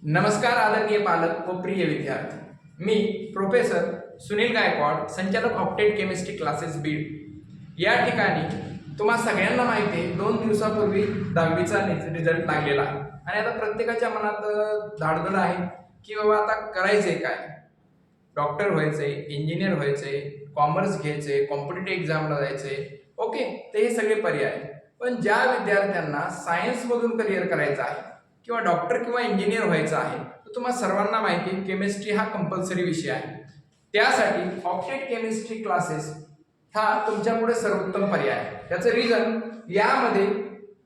नमस्कार आदरणीय पालक व प्रिय विद्यार्थी, मी प्रोफेसर सुनील गायकवाड, संचालक ऑप्टेट केमिस्ट्री क्लासेस बीड। या ठिकाणी तुम्हा सगळ्यांना माहिती आहे 2 दिवसापूर्वी 10वीचा रिझल्ट लागलेला आहे आणि आता प्रत्येकाच्या मनात धाडधड आहे की बाबा आता करायचंय काय, डॉक्टर व्हायचंय, इंजिनियर व्हायचंय, कॉमर्स घ्यायचंय, कॉम्पिटिटिव्ह एक्झामला जायचंय, ओके, ते हे सगळे पर्याय। पण ज्या विद्यार्थ्यांना सायन्समधून करिअर करायचं आहे किंवा डॉक्टर किंवा इंजिनियर व्हायचं आहे तर तुम्हा सर्वांना माहिती आहे केमिस्ट्री हा कंपल्सरी विषय आहे। त्यासाठी ऑप्टेट केमिस्ट्री क्लासेस हा तुमच्यापुढे सर्वोत्तम पर्याय आहे। त्याचं रिझन, यामध्ये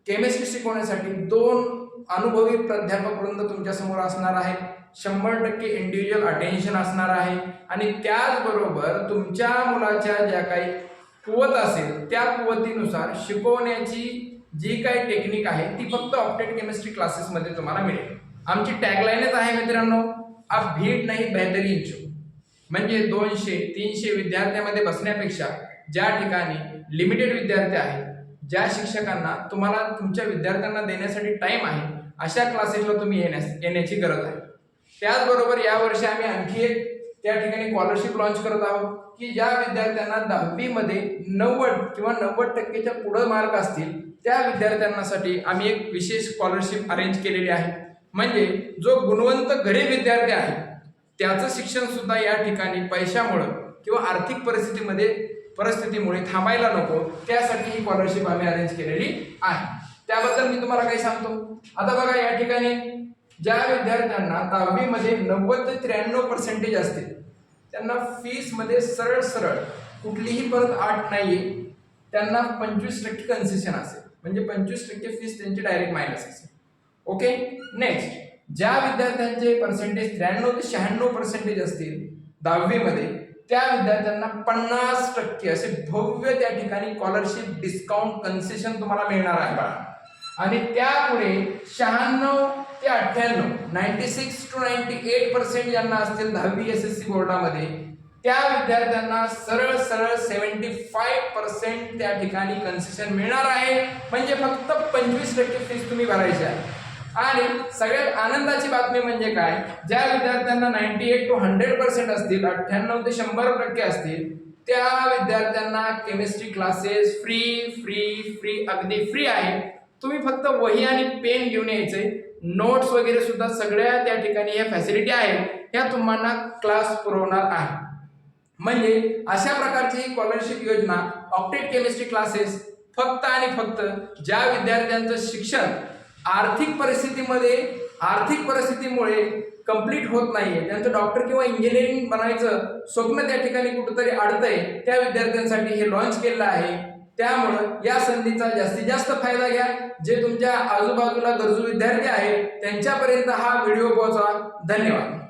केमिस्ट्री शिकवण्यासाठी 2 अनुभवी प्राध्यापक वृंद तुमच्या समोर असणार आहे, 100% इंडिव्हिज्युअल अटेन्शन असणार आहे आणि त्याचबरोबर तुमच्या मुलाच्या ज्या काही कुवत असेल त्या कुवतीनुसार शिकवण्याची जी काही टेक्निक आहे ती फक्त ऑप्टेट केमिस्ट्री क्लासेस मध्ये तुम्हाला मिळेल। आमची टॅगलाईनच आहे मित्रांनो, आप भीड नाही बेहतरीन चो, म्हणजे 200-300 विद्यार्थ्यांमध्ये बसण्यापेक्षा ज्या ठिकाणी लिमिटेड विद्यार्थी आहेत, ज्या शिक्षकांना तुम्हाला तुमच्या विद्यार्थ्यांना देण्यासाठी टाइम आहे, अशा क्लासेसला तुम्ही येण्याची गरज आहे। त्याचबरोबर यावर्षी आम्ही आणखी एक त्या ठिकाणी स्कॉलरशिप लॉन्च करत आहोत की ज्या विद्यार्थ्यांना 10वी मध्ये 90 किंवा 90%च्या पुढे मार्क असतील त्या विद्यार्थ्यांसाठी आम्ही एक विशेष स्कॉलरशिप अरेंज केलेली आहे। म्हणजे जो गुणवंत गरीब विद्यार्थी आहे त्याचं शिक्षण सुद्धा या ठिकाणी पैशामुळे किंवा आर्थिक परिस्थितीमुळे थांबायला नको, त्यासाठी ही स्कॉलरशिप आम्ही अरेंज केलेली आहे। त्याबद्दल मी तुम्हाला काही सांगतो। आता बघा, या ठिकाणी ज्या विद्यार्थ्यांना 10वी मध्ये 90 ते 93% असतील त्यांना फीस मध्ये सरळ कुठलीही परत अट नाहीये, त्यांना 25% कन्सेशन असेल, म्हणजे 25% फीस त्यांची डायरेक्ट मायनस असेल। ओके, नेक्स्ट, ज्या विद्यार्थ्यांचे पर्सेंटेज 93 ते 96% असतील 10वी मध्ये त्या विद्यार्थ्यांना 50% असे भव्य त्या ठिकाणी स्कॉलरशिप डिस्काउंट कन्सेशन तुम्हाला मिळणार आहे। आणि त्यापुढे 96 ते 98 96 to 98% ज्यांना असतील 10वी SSC बोर्डामध्ये त्या विद्यार्थ्यांना सरळ 75% त्या ठिकाणी कन्सेशन मिळणार आहे, म्हणजे फक्त 25% फीस तुम्ही भरायची आहे। आणि सगळ्यात आनंदाची बातमी म्हणजे काय, ज्या विद्यार्थ्यांना 98 to 100% असतील, 98 ते 100% असतील, त्या विद्यार्थ्यांना केमिस्ट्री क्लासेस फ्री अगदी फ्री आहे। तुम्ही फक्त वही आणि पेन घेऊन यायचे, नोट्स वगैरे सुद्धा सगळ्या त्या ठिकाणी या फॅसिलिटी आहेत, ह्या तुम्हाला क्लास पुरवणार आहे। म्हणजे अशा प्रकारची स्कॉलरशिप योजना ऑप्टेट केमिस्ट्री क्लासेस फक्त आणि फक्त ज्या विद्यार्थ्यांचं शिक्षण आर्थिक परिस्थितीमुळे कंप्लीट होत नाहीये, त्यांचं डॉक्टर किंवा इंजिनिअरिंग बनायचं स्वप्न त्या ठिकाणी कुठेतरी अडतंय, त्या विद्यार्थ्यांसाठी हे लॉन्च केलेलं आहे। त्यामुळं या संधीचा जास्तीत जास्त फायदा घ्या। जे तुमच्या आजूबाजूला गरजू विद्यार्थी आहेत त्यांच्यापर्यंत हा व्हिडिओ पोहोचवा। धन्यवाद।